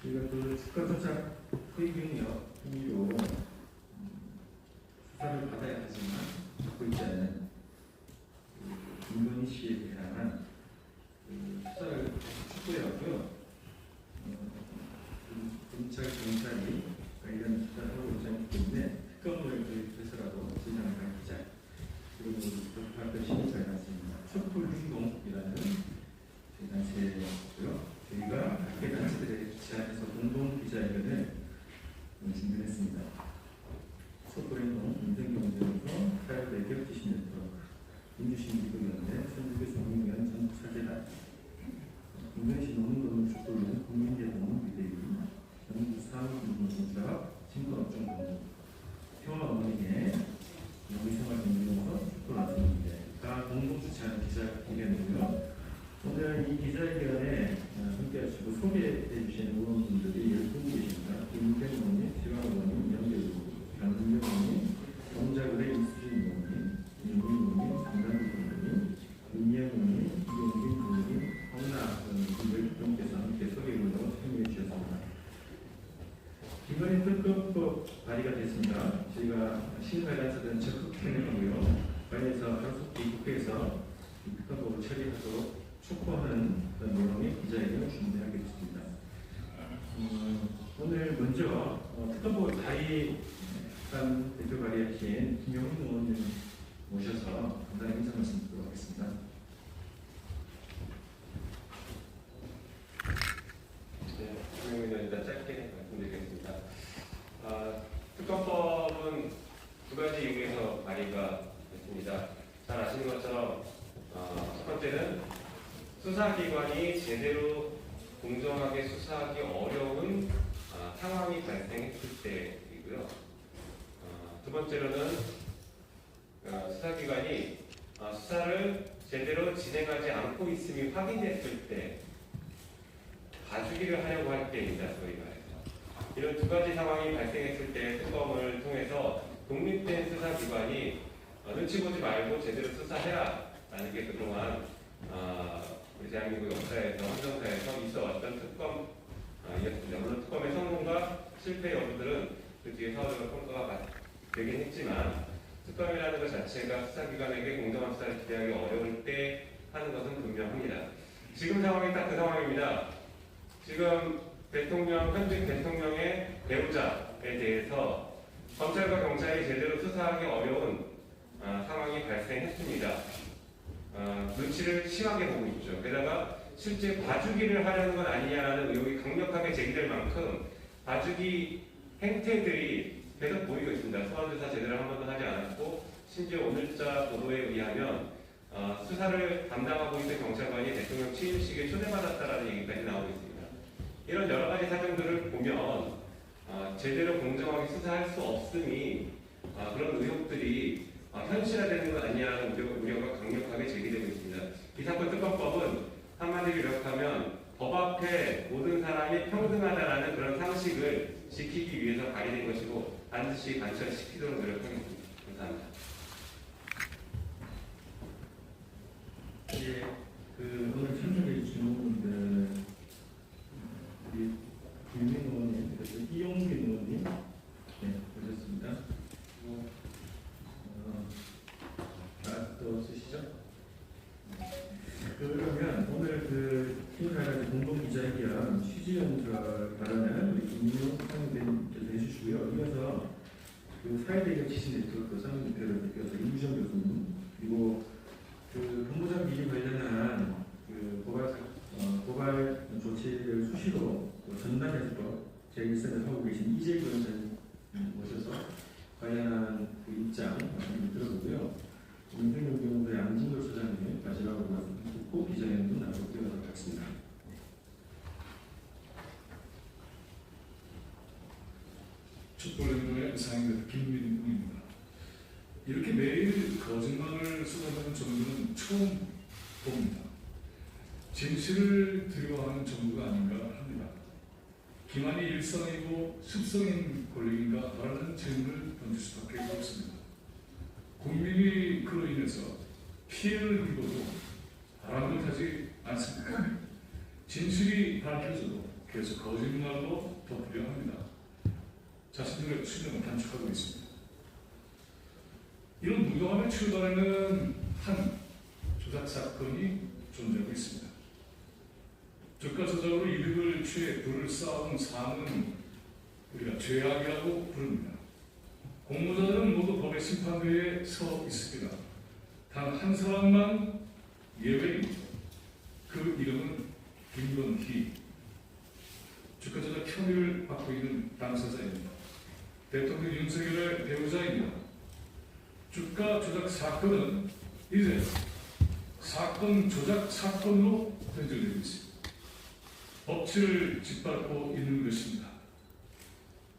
저희가 그 주가 조작 허위경력 혐의로 수사를 받아야 하지만 받고 있지 않은 김건희 씨에 대한 수사를 촉구해왔고요. 경찰이 관련 수사를 하고 있지 않기 때문에 특검을 도입해서라도 진상을 밝히자. 그리고 발표 시기 잘 났습니다. 촛불운동이라는 단체고요. 저희가 각계 단체들의 제안해서 공동 기자회견을 진행했습니다. 촛불운동 민생경제에서 사회 대기업 지신 네트워크, 민주시민 기도연대, 선주교 종민위원 전국사재단, 김건희씨 노무노무 촛불은 국민대동문 비대위, 전국사업운동공사업, 신고업종공동, 평화어머니의 여기생활공동서 촛불원성인대가 공동 주최하는 기자회견이고요. 오늘 이 기자회견에 함께하시고 소개해 주시는 의원분들이 12분 계십니다. 김태훈 의원님, 지광 의원님, 연결 강승경 의원님, 정자그레 이수진 의원님, 윤민 의원님, 장단국 의원님, 윤미영 의원님, 이용빈 의원님, 황나 의원님께서 함께 소개로 참여해 주셨습니다. 김건희 특검법 발의가 됐습니다. 저희가 신관련자들은 적극 행동하고요. 관련해서 하루속히 국회에서 특검법을 처리하도록 촉구하는 그런 내용의 기자회견을 준비하겠습니다. 오늘 먼저 특검법을 발의한 대표 발의하신 김용훈 의원님 모셔서 간단히 인사 말씀 드리도록 하겠습니다. 네, 김용훈 의원입니다. 짧게 말씀드리겠습니다. 특검법은 두 가지 이유에서 발의가 됐습니다. 잘 아시는 것처럼 첫 번째는 수사기관이 제대로 공정하게 수사하기 어려운 상황이 발생했을 때이고요. 두 번째로는 수사기관이 수사를 제대로 진행하지 않고 있음이 확인됐을 때 봐주기를 하려고 할 때입니다. 소위 말해서. 이런 두 가지 상황이 발생했을 때 특검을 통해서 독립된 수사기관이 눈치 보지 말고 제대로 수사해라 라는 게 그동안 우리 대한민국 역사에서 헌정사에서 있어왔던 특검이었습니다. 물론 특검의 성공과 실패 여부들은 그 뒤에 사회적으로 평가가 되긴 했지만 특검이라는 것 자체가 수사기관에게 공정한 수사를 기대하기 어려울 때 하는 것은 분명합니다. 지금 상황이 딱 그 상황입니다. 지금 현직 대통령의 배우자에 대해서 검찰과 경찰이 제대로 수사하기 어려운 상황이 발생했습니다. 눈치를 심하게 보고 있죠. 게다가 실제 봐주기를 하려는 건 아니냐라는 의혹이 강력하게 제기될 만큼 봐주기 행태들이 계속 보이고 있습니다. 소환조사 제대로 한 번도 하지 않았고 심지어 오늘자 보도에 의하면 수사를 담당하고 있는 경찰관이 대통령 취임식에 초대받았다라는 얘기까지 나오고 있습니다. 이런 여러 가지 사정들을 보면 제대로 공정하게 수사할 수 없음이 그런 의혹들이 현실화되는 것 아니냐는 우려가 강력하게 제기되고 있습니다. 이 사건 특검법은 한마디로 요약하면 법 앞에 모든 사람이 평등하다라는 그런 상식을 지키기 위해서 발의된 것이고 반드시 관철시키도록 노력하겠습니다. 감사합니다. 예, 오늘 참석해 주신 분들 우리 김민 의원님, 그리고 이용빈 의원님, 네, 오셨습니다. 또 쓰시죠? 그러면 오늘 팀카라지 공동기자회견 취지연설 발언을 우리 김민호 상임대표께서 해주시고요. 이어서 사회대기업 지신 네트워크 상임대표께서 임주정 교수님, 그리고 본부장 비리 관련한 고발 조치를 수시로 전담해서 제1선을 하고 계신 이재규 원장님 모셔서 관련한 입장 들어보고요. 민생경 경우의 안진걸 소장님 마지막으로 듣고 기자회견도 나누도록 하겠습니다. 촛불운동의 상임대표 김민웅입니다. 이렇게 매일 거짓말을 쏟아내는 정부는 처음 봅니다. 진실을 두려워하는 정부가 아닌가 합니다. 기만이 일상이고 습성인 권력인가라는 질문을 던질 수밖에 없습니다. 국민이 그로 인해서 피해를 입어도 아랑곳하지 않습니다. 진실이 밝혀져도 계속 거짓말로 덮으려 합니다. 자신들의 수명을 단축하고 있습니다. 이런 무도함에 출발하는 한 조작 사건이 존재하고 있습니다. 주가 조작으로 이득을 취해 부를 쌓아온 삶은 우리가 죄악이라고 부릅니다. 공모자들은 모두 법의 심판대에 서 있습니다. 단 한 사람만 예외입니다. 그 이름은 김건희. 주가 조작 혐의를 받고 있는 당사자입니다. 대통령 윤석열의 배우자입니다. 주가 조작 사건은 이제 사건 조작 사건으로 변질되고 있습니다. 법치를 짓밟고 있는 것입니다.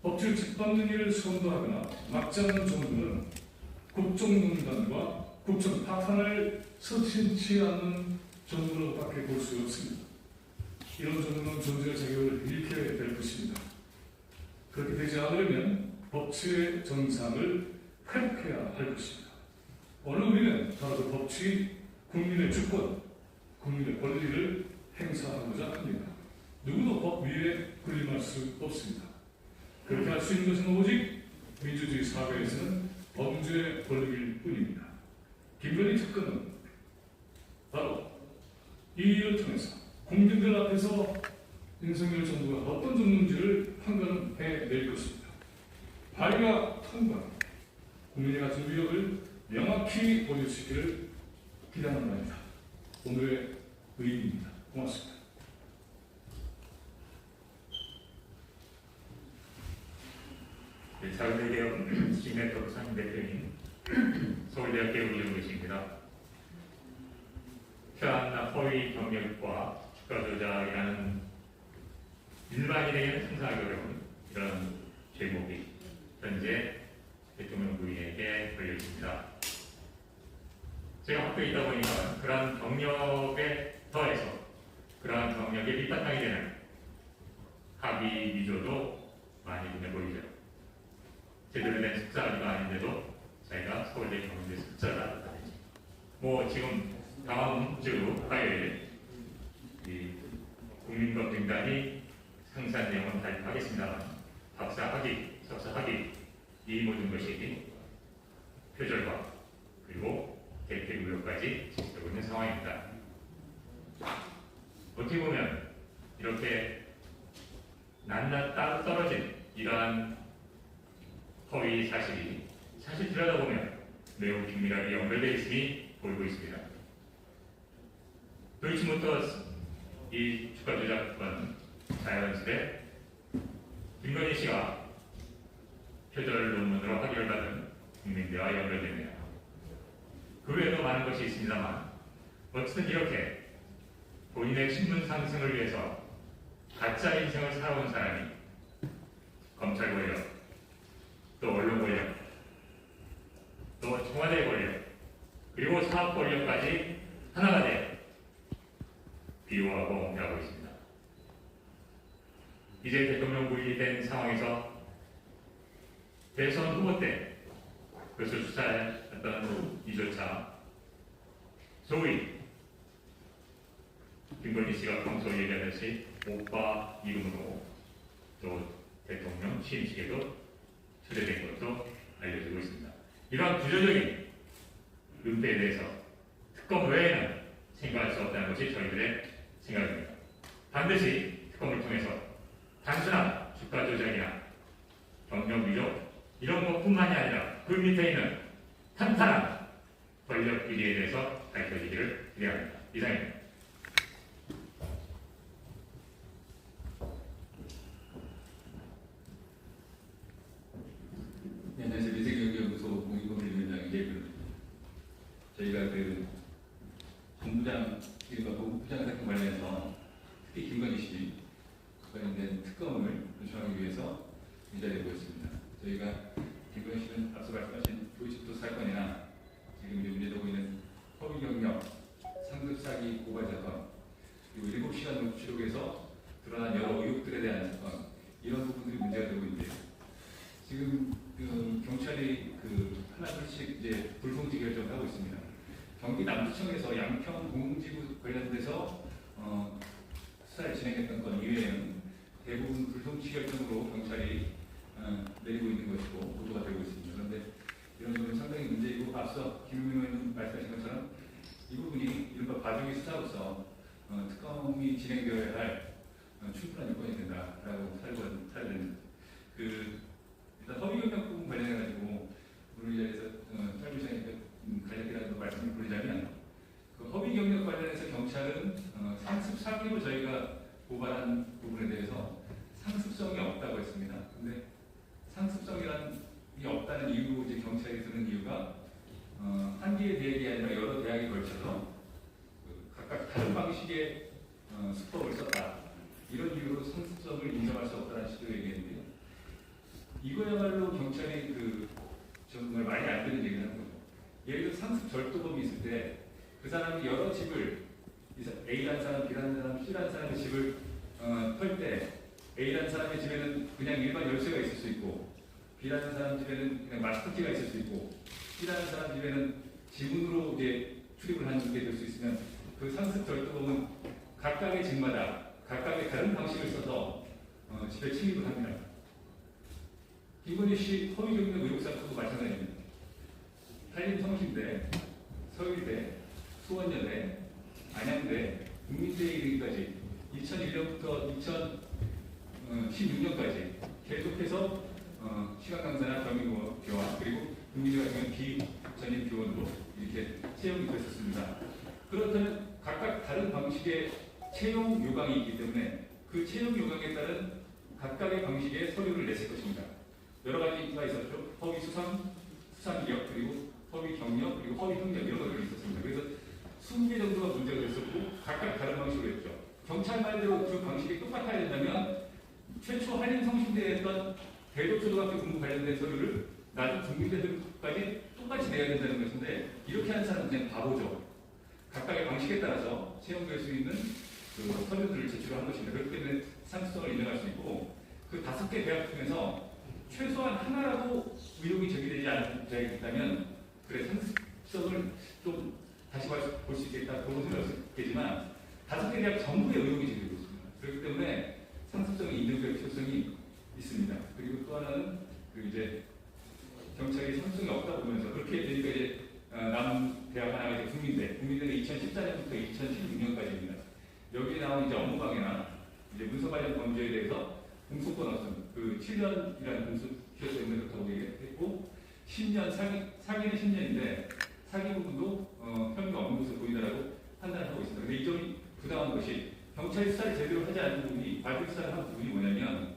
법치를 짓밟는 일을 선도하거나 막지 않는 정부는 국정농단과 국정 파탄을 서슴지 않는 정부로밖에 볼 수 없습니다. 이런 정부는 존재의 자격을 잃게 될 것입니다. 그렇게 되지 않으려면 법치의 정상을 회복해야 할 것입니다. 오늘 우리는 바로 그 법치, 국민의 주권, 국민의 권리를 행사하고자 합니다. 누구도 법 위에 군림할 수 없습니다. 그렇게 할 수 있는 것은 오직 민주주의 사회에서는 범죄의 권리일 뿐입니다. 김건희 특검은 바로 이 일을 통해서 국민들 앞에서 윤석열 정부가 어떤 정부인지를 판단해낼 것입니다. 발의가 통과, 국민의 가진 위협을 명확히 보여주시기를 기대하는 바입니다. 오늘의 의의입니다. 고맙습니다. 네, 자유대개혁 시민네트워크 상임대표인 서울대학교 이정교수입니다. 표현나 허위 경력과 주가 조작이라는 일반인에게는 상상하기 어려운 이런 제목이 현재 대통령 부인에게 걸려 있습니다. 제가 학교에 있다 보니까 그러한 경력에 더해서 그러한 경력에 밑바탕이 되는 합의 위조도 많이 눈에 보이죠. 제대로 된 숙사가 아닌데도 자기가 서울대 경영대 숙사다. 지금 다음 주 화요일 국민법등단이 상세한 내용은 발표하겠습니다만 박사 학위, 석사 학위 이 모든 것이 표절과 그리고 대표 의혹까지 제기되고 있는 상황입니다. 어떻게 보면 이렇게 낱낱 따로 떨어진 이러한 허위 사실이 사실 들여다보면 매우 긴밀하게 연결되어 있음이 보이고 있습니다. 도이치모터스 이 주가 조작권 자연스레 김건희 씨가 표절 논문으로 학위를 받은 국민대와 연결되네요. 그 외에도 많은 것이 있습니다만 어쨌든 이렇게 본인의 신분 상승을 위해서 가짜 인생을 살아온 사람이 검찰 권력, 또 언론 권력, 또 청와대 권력, 그리고 사업 권력까지 하나가 돼 비호하고 옹호하고 있습니다. 이제 대통령 부인이 된 상황에서 대선 후보 때 그것을 수사했던 이조차 소위 김건희 씨가 평소 얘기하듯이 오빠 이름으로 또 대통령 취임식에도 초대된 것도 알려지고 있습니다. 이러한 구조적인 은폐에 대해서 특검 외에는 생각할 수 없다는 것이 저희들의 생각입니다. 반드시 특검을 통해서 단순한 주가 조작이나 경력 위조 이런 것뿐만이 아니라 그 밑에 있는 탄탄한 권력 비리에 대해서 밝혀지기를 기대합니다. 이상입니다. 네, 안녕하세요. 미세경제연구소 공익법률위원장 이재근입니다. 저희가 그 본부장 이른바 본부장 사건 관련해서 특히 김건희 씨 관련된 특검을 요청하기 위해서 이 자리에 모였습니다. 저희가 김건희 씨는 앞서 말씀하신 도이치모터스 사건이나 지금 이제 문제되고 있는 허위 경력, 상급 사기 고발 사건, 그리고 7시간 녹취록에서 드러난 여러 의혹들에 대한 사건, 이런 부분들이 문제가 되고 있는데요. 지금 경찰이 하나둘씩 이제 불송지 결정을 하고 있습니다. 경기 남부청에서 양평 공공지구 관련돼서 수사를 진행했던 건 이외에는 대부분 불송치 결정으로 경찰이 내리고 있는 것이고 보도가 되고 있습니다. 그런데 이런 부분은 상당히 문제이고 앞서 김용민 의원님 말씀하신 것처럼 이 부분이 이른바 봐주기 수사로서 특검이 진행되어야 할 충분한 요건이 된다라고 사야 됩니다. 일단 허위경력 부분 관련해가지고 오늘 이 자리에서 짧은 시간에 간략히라도 말씀을 드리자면 허위 경력 관련해서 경찰은 상습 사기로 저희가 고발한 부분에 대해서 상습성이 없다고 했습니다. 근데 상습성이라는 게 없다는 이유로 이제 경찰이 드는 이유가 한 개의 대학이 아니라 여러 대학에 걸쳐서 각각 다른 방식의 수법을 썼다. 이런 이유로 상습성을 인정할 수 없다는 식으로 얘기했는데요. 이거야말로 경찰이 정말 말이 안 되는 얘기를 하는 거죠. 예를 들어 상습 절도범이 있을 때 그 사람이 여러 집을 A라는 사람, B라는 사람, C라는 사람의 집을 털 때 A라는 사람의 집에는 그냥 일반 열쇠가 있을 수 있고 B라는 사람 집에는 그냥 마스터키가 있을 수 있고 C라는 사람 집에는 지문으로 이제 출입을 하는 게 될 수 있으면 그 상습 절도범은 각각의 집마다 각각의 다른 방식을 써서 집에 침입을 합니다. 김건희 씨 허위 경력 의혹 사건도 마찬가지입니다. 한림성심대, 서울대, 수원여대, 안양대, 국민대에 이르기까지 2001년부터 2016년까지 계속해서 시각 강사나 겸임 교환 그리고 국민대 같은 비전임 교원으로 이렇게 채용이 됐었습니다. 그렇다면 각각 다른 방식의 채용 요강이 있기 때문에 그 채용 요강에 따른 각각의 방식의 서류를 냈을 것입니다. 여러 가지가 있었죠. 허위 수상 기업 그리고 허위 경력 그리고 허위 학력 이런 것들이 있었습니다. 그래서 20개 정도가 문제가 됐었고 각각 다른 방식으로 했죠. 경찰 말대로 그 방식이 똑같아야 된다면 최초 한림성심대에 했던 대도초등학교 공부 관련된 서류를 나중 국민대들까지 똑같이 내야 된다는 것인데 이렇게 하는 사람은 그냥 바보죠. 각각의 방식에 따라서 채용될 수 있는 서류들을 제출한 것입니다. 그렇기 때문에 상습성을 인정할 수 있고 그 5개 대학 중에서 최소한 하나라도 의혹이 제기되지 않은 대학이 있다면 그래 상습성을 좀 다시 볼 수 있겠다 그런 생각이 없겠지만 5개 대학 전부의 의혹이 제기되고 있습니다. 그렇기 때문에 상습성이 인정될 필요성이 있습니다. 그리고 또 하나는 이제 경찰이 상습성이 없다 보면서 그렇게 되니까 이제 남은 대학 하나가 이제 국민대는 2014년부터 2016년까지입니다. 여기에 나온 이제 업무방해나 이제 문서 관련 범죄에 대해서 공소권 없음, 7년이라는 공소 기소 때문에 그렇다고 얘기했고 10년 사기는 10년인데 사기 부분도 혐의가 없는 것으로 보인다라고 판단하고 있습니다. 그런데 이 점이 부당한 것이 경찰이 수사를 제대로 하지 않은 부분이 과실 수사를 한 부분이 뭐냐면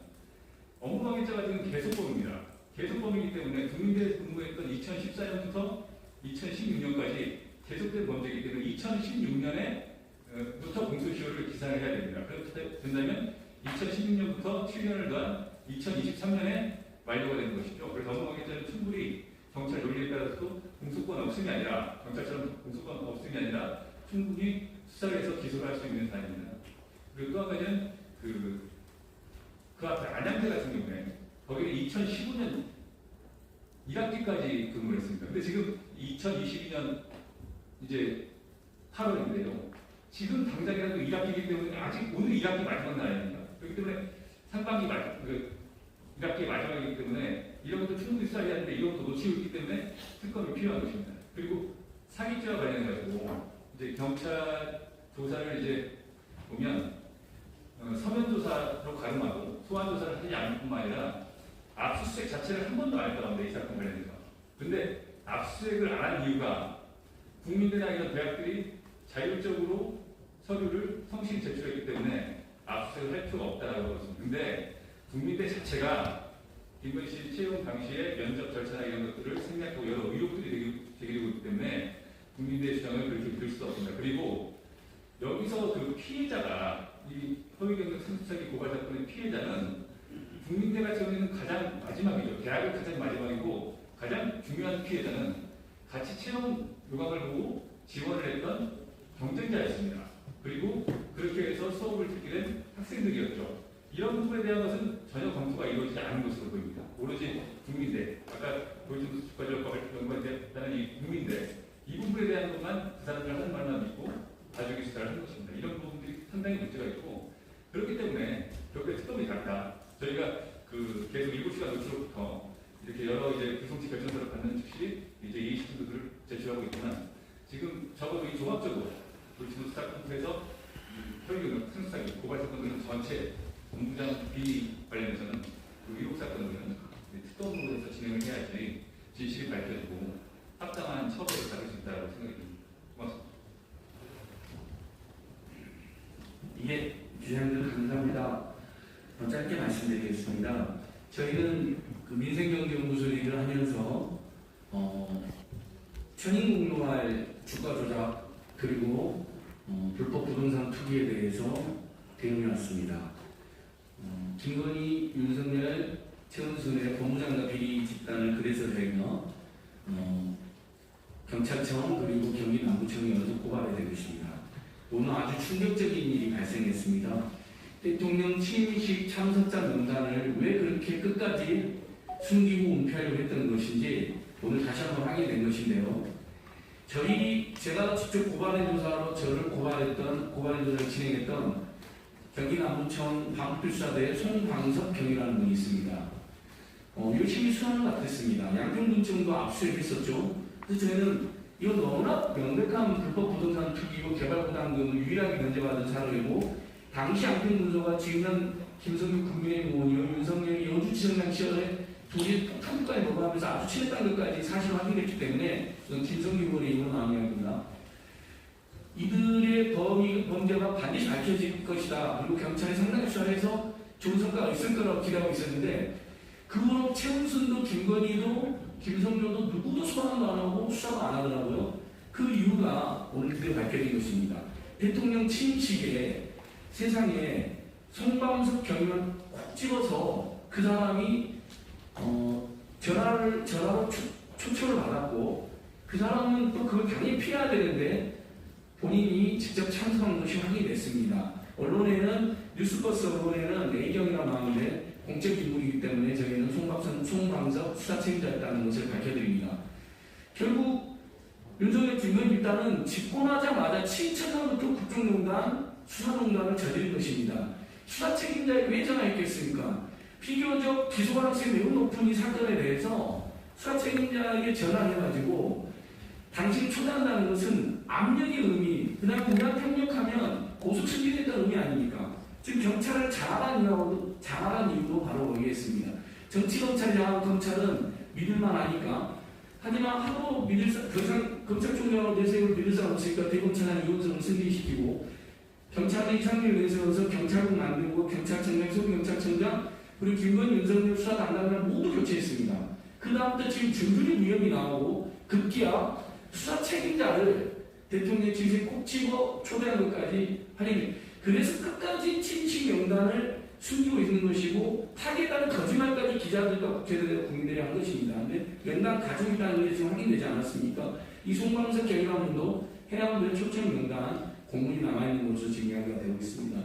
업무방해죄 같은 계속범입니다. 계속범이기 때문에 국민대에서 근무했던 2014년부터 2016년까지 계속된 범죄이기 때문에 2016년에부터 공소시효를 기산을 해야 됩니다. 그렇게 된다면 2016년부터 7년을 더한 2023년에 완료가 되는 것이죠. 그래서 업무방해죄는 충분히 경찰 논리에 따라서도 공소권 없음이 아니라 경찰처럼 공소권 없음이 아니라 충분히 수사를 해서 기소를 할 수 있는 사안입니다. 그리고 또 한 가지는 그 앞에 안양대 같은 경우에 거기는 2015년 1학기까지 근무를 했습니다. 근데 지금 2022년 이제 8월인데요. 지금 당장이라도 1학기이기 때문에 아직 오늘 1학기 마지막 날입니다. 그렇기 때문에 상반기 1학기 마지막이기 때문에 이런 것도 충분히 수사해야 하는데 이런 것도 놓치고 있기 때문에 특검이 필요한 것입니다. 그리고 사기죄와 관련해가지고 이제 경찰 조사를 이제 보면 서면 조사로 가름하고 소환 조사를 하지 않을 뿐만 아니라 압수수색 자체를 한 번도 안 했다고 합니다. 이 사건 관련해서. 근데 압수수색을 안 한 이유가 국민대나 이런 대학들이 자율적으로 서류를 성실히 제출했기 때문에 압수수색을 할 필요가 없다라고 했습니다. 근데 국민대 자체가 김건희 씨 채용 당시에 면접 절차나 이런 것들을 생략하고 여러 의혹들이 제기되고 있기 때문에 국민대의 주장을 그렇게 들을 수도 없습니다. 그리고 여기서 그 피해자가 이 허위경력 상습사기 고발 사건의 피해자는 국민대가 지원하는 가장 마지막이죠. 대학의 가장 마지막이고 가장 중요한 피해자는 같이 채용 요강을 보고 지원을 했던 경쟁자였습니다. 그리고 그렇게 해서 수업을 듣게 된 학생들이었죠. 이런 부분에 대한 것은 전혀 검토가 이루어지지 않은 것으로 보입니다. 오로지 국민대, 아까 보여준 주가적 연관됐다는 이 국민대, 이 부분에 대한 것만 그 사람들 하는 말만 믿고 봐주기 수사를 한 것입니다. 이런 부분들이 상당히 문제가 있고 그렇기 때문에 결국에 특검이 다 여러 이제 구성치 결정서를 받는 즉시 이제 이의신청서를 제출하고 있지만 지금 적어도 이 종합적으로 지금 수사권에서 혈육은 큰 수사기 고발 사건들은 전체 본부장 비리 관련해서는 그 위법 사건들은 특검으로 해서 진행을 해야지 진실이 밝혀지고 합당한 처벌을 받을 수 있다고 생각이 듭니다. 고맙습니다. 예, 기자님들 감사합니다. 짧게 말씀드리겠습니다. 저희는 그 민생경제연구소 일을 하면서 천인공노할 주가 조작 그리고 불법 부동산 투기에 대해서 대응해왔습니다. 김건희, 윤석열, 최은순의 법무장관 비리 집단을 그래서 저희가 경찰청 그리고 경기 남부청에 어제 고발이 되겠습니다. 오늘 아주 충격적인 일이 발생했습니다. 대통령 취임식 참석자 명단을 왜 그렇게 끝까지 숨기고 은폐하려고 했던 것인지 오늘 다시 한번 확인된 것인데요. 제가 직접 고발의 조사로 저를 고발의 조사를 진행했던 경기 남부청 방풀수사대 송광석 경이라는 분이 있습니다. 열심히 수사를 맡았습니다. 양평군청도 압수했었죠. 그래서 저희는 이거 너무나 명백한 불법 부동산 투기고 개발부담금을 유일하게 면제받은 사람이고 당시 양평군소가 지금 김성규 국민의힘 의원이요 윤석열이 여주지청장 시절에 둘이 폭탄까지 먹어가면서 아주 친했다는 것까지 사실 확인됐기 때문에 김성규 의원의 이건 아니합니다. 이들의 범죄가 반드시 밝혀질 것이다. 그리고 경찰이 상당히 수사해서 좋은 성과가 있을 거라고 기대하고 있었는데 그 후로 최은순도 김건희도 김성조도 누구도 소환도 안 하고 수사도 안 하더라고요. 그 이유가 오늘 드디어 밝혀진 것입니다. 대통령 취임식에 세상에 송광석 경위를 콕 집어서 그 사람이 전화로 초청을 받았고 그 사람은 또 그걸 당연히 피해야 되는데 본인이 직접 참석한 것이 확인이 됐습니다. 언론에는 뉴스버스 언론에는 A경이라고 나오는데 공적 인물이기 때문에 저희는 송광석 수사 책임자였다는 것을 밝혀드립니다. 결국 윤석열 김건희 일단은 집권하자마자 친천하부터 국정농단, 수사농단을 저지른 것입니다. 수사 책임자에 왜 전화했겠습니까? 비교적 기소 가능성이 매우 높은 이 사건에 대해서 수사 책임자에게 전화를 해가지고 당신이 초대한다는 것은 압력의 의미, 그다음에 우리가 협력하면 고소 처리됐다는 의미 아닙니까? 지금 경찰을 장악한 이유도 바로 거기에 있습니다. 정치검찰이 장악한 검찰은 믿을만 하니까. 하지만 하도 더 이상 검찰총장으로 내세울 믿을 사람 없으니까 대검찰관 이원성을 승진시키고 경찰의 이상률을 내세워서 경찰국 만들고 경찰청장, 소경찰청장 그리고 김건희 윤석열 수사 담당자를 모두 교체했습니다. 그 다음부터 지금 줄줄이 위협이 나오고 급기야 수사 책임자를 대통령 취임식에 꼭 집어 초대한 것까지 하니 그래서 끝까지 취임식 명단을 숨기고 있는 것이고 타겟에 따른 거짓말까지 기자들과 국회의원들과 국민들이 한 것입니다. 그런데 명단 가지고 있다는 것이 지금 확인되지 않았습니까? 이 송광석 경위라분도 해양부의 초청 명단 공문이 남아있는 것으로 지금 이야기가 되고 있습니다.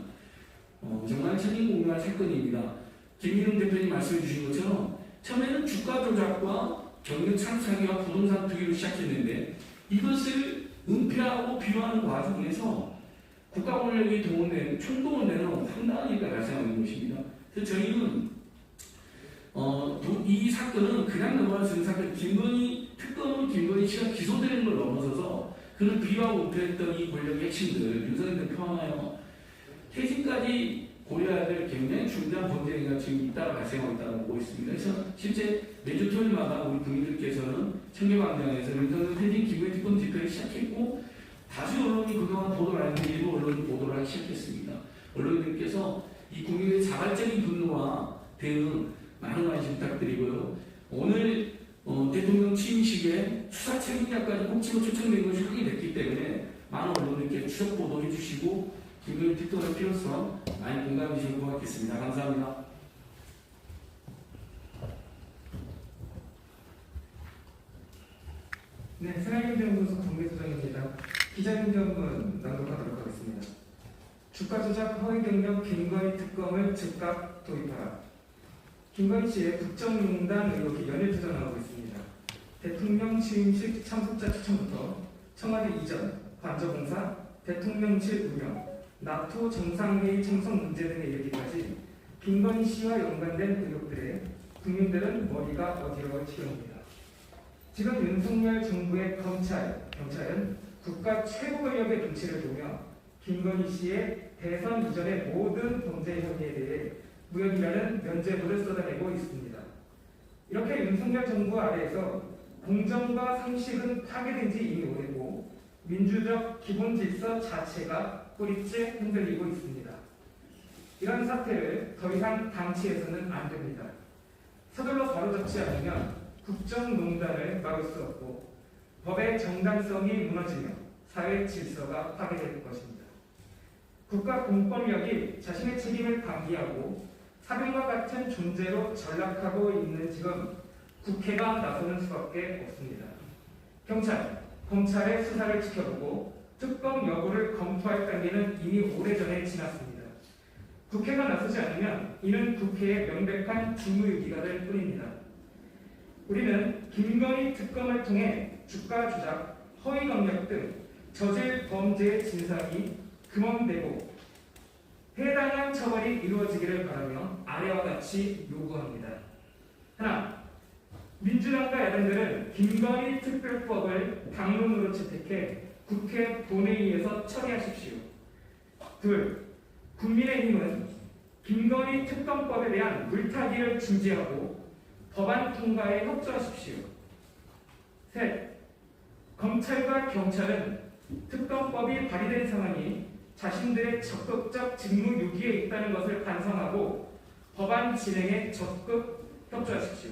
정말 천인공노할 사건입니다. 김일웅 대표님 말씀해 주신 것처럼 처음에는 주가 조작과 경력 창사기와 부동산 투기로 시작했는데 이것을 은폐하고 비호하는 과정에서 국가 권력이 동원된 총동원되는 황당한 일이 발생하는 것입니다. 그래서 저희는 이 사건은 그냥 넘어갈 수 있는 사건, 특검은 김건희 씨가 기소되는 걸 넘어서서 그를 비호하고 은폐했던 이 권력의 핵심들, 윤석열 포함하여 퇴진까지 고려해야 될 굉장히 중대한 범죄가 지금 잇따라 발생하고 있다고 보고 있습니다. 그래서 실제 매주 토요일마다 우리 국민들께서는 청계광장에서 윤석열 퇴진 기부의 특검 집회를 시작했고 다수 언론이 그동안 보도를 안 했는데 일부 언론이 보도를 하기 시작했습니다. 언론인들께서 이 국민의 자발적인 분노와 대응 많은 관심 부탁드리고요. 오늘 대통령 취임식에 수사 책임자까지 꼭 집어 초청된 것이 확인됐기 때문에 많은 언론들께 추적 보도해 주시고 김건희 특검의 필요성 많이 공감해 주시면 고맙겠습니다. 감사합니다. 네, 생활경제연구소 정대수장입니다. 기자민정문 낭독하도록 하겠습니다. 주가조작 허위 경력 김건희 특검을 즉각 도입하라. 김건희 씨의 국정농단 의혹이 연일 터져나오고 있습니다. 대통령 취임식 참석자 추천부터 청와대 이전, 관저공사, 대통령실 운영, 나토 정상회의 청석 문제 등에 이르기까지 김건희 씨와 연관된 의혹들에 국민들은 머리가 어디로 튀어옵니다. 지금 윤석열 정부의 경찰은 국가 최고 권력의 눈치를 보며 김건희 씨의 대선 이전의 모든 범죄 혐의에 대해 무혐의라는 면죄부를 쏟아내고 있습니다. 이렇게 윤석열 정부 아래에서 공정과 상식은 파괴된 지 이미 오래고 민주적 기본 질서 자체가 꼬리째 흔들리고 있습니다. 이런 사태를 더 이상 방치해서는 안 됩니다. 서둘러 바로잡지 않으면 국정농단을 막을 수 없고 법의 정당성이 무너지며 사회 질서가 파괴될 것입니다. 국가 공권력이 자신의 책임을 방기하고 사병과 같은 존재로 전락하고 있는 지금 국회가 나서는 수밖에 없습니다. 경찰, 검찰의 수사를 지켜보고 특검 여부를 검토할 단계는 이미 오래전에 지났습니다. 국회가 나서지 않으면 이는 국회의 명백한 직무유기가 될 뿐입니다. 우리는 김건희 특검을 통해 주가 조작, 허위 경력 등 저질 범죄의 진상이 금원되고 해당한 처벌이 이루어지기를 바라며 아래와 같이 요구합니다. 하나, 민주당과 야당들은 김건희 특별법을 당론으로 채택해 국회 본회의에서 처리하십시오. 둘, 국민의힘은 김건희 특검법에 대한 물타기를 중지하고 법안 통과에 협조하십시오. 셋, 검찰과 경찰은 특검법이 발의된 상황이 자신들의 적극적 직무 유기에 있다는 것을 반성하고 법안 진행에 적극 협조하십시오.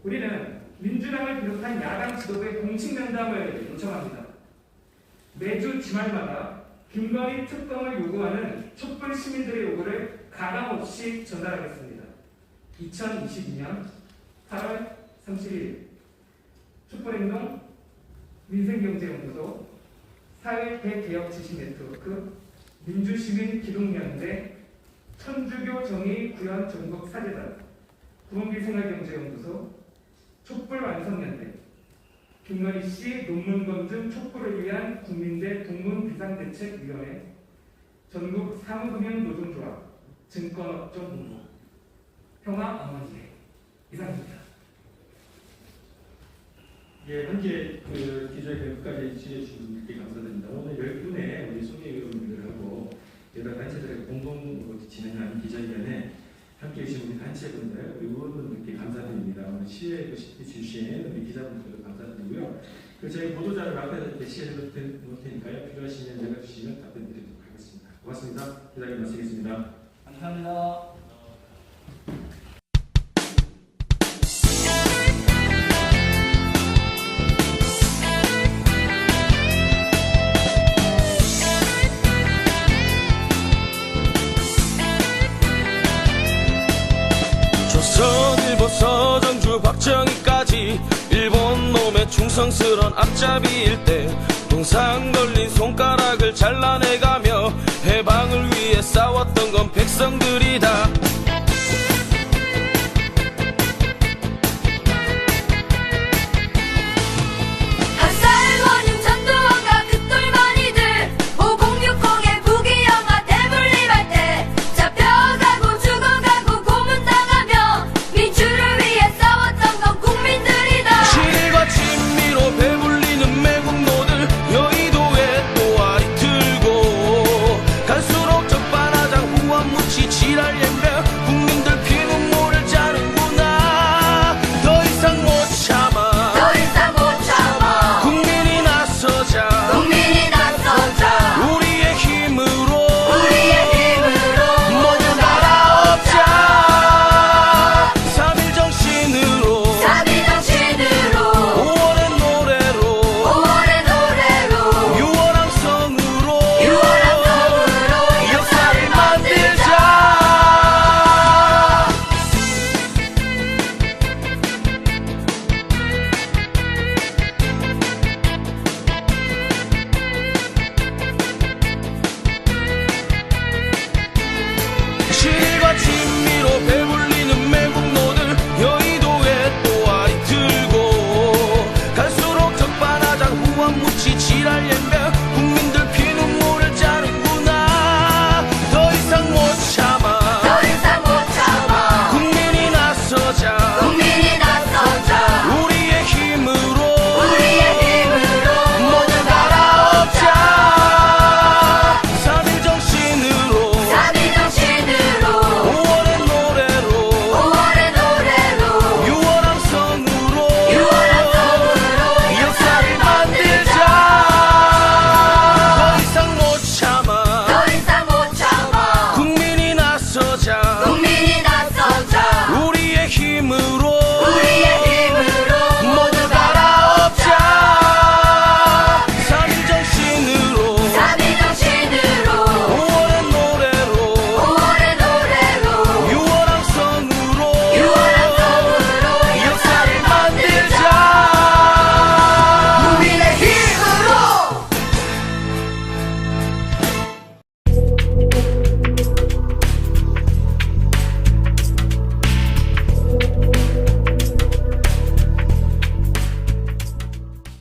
우리는 민주당을 비롯한 야당 지도부의 공식 면담을 요청합니다. 매주 주말마다 김건희 특검을 요구하는 촛불 시민들의 요구를 가감없이 전달하겠습니다. 2022년 8월 30일 촛불행동 민생경제연구소 사회 대개혁 지식 네트워크 민주시민 기동연대 천주교 정의 구현 전국 사재단 구원기 생활경제연구소 촛불 완성연대 김건희 씨 논문 검증 촛불을 위한 국민대 동문 비상대책위원회 전국 사무금융노동조합 증권업종본부 평화어머니회 이상입니다. 예, 함께 기자회견까지 지내주신 분들께 감사드립니다. 오늘 10분의 우리 소개위원분들하고 여러 단체들의 공동으로 진행한 기자회견에 함께 계신 우리 단체분들, 의원분들께 감사드립니다. 오늘 시위에 주신 우리 기자분들도 감사드리고요. 저희 보도자를 앞에서 이렇게 시해해 놓을 테니까요. 필요하시면 연락 주시면 답변드리도록 하겠습니다. 고맙습니다. 기자회견 마치겠습니다. 감사합니다. 조선일보 서정주 박정희까지 일본 놈의 충성스런 앞잡이일 때 동상 걸린 손가락을 잘라내가며 해방을 위해 싸웠던 건 백성들이다.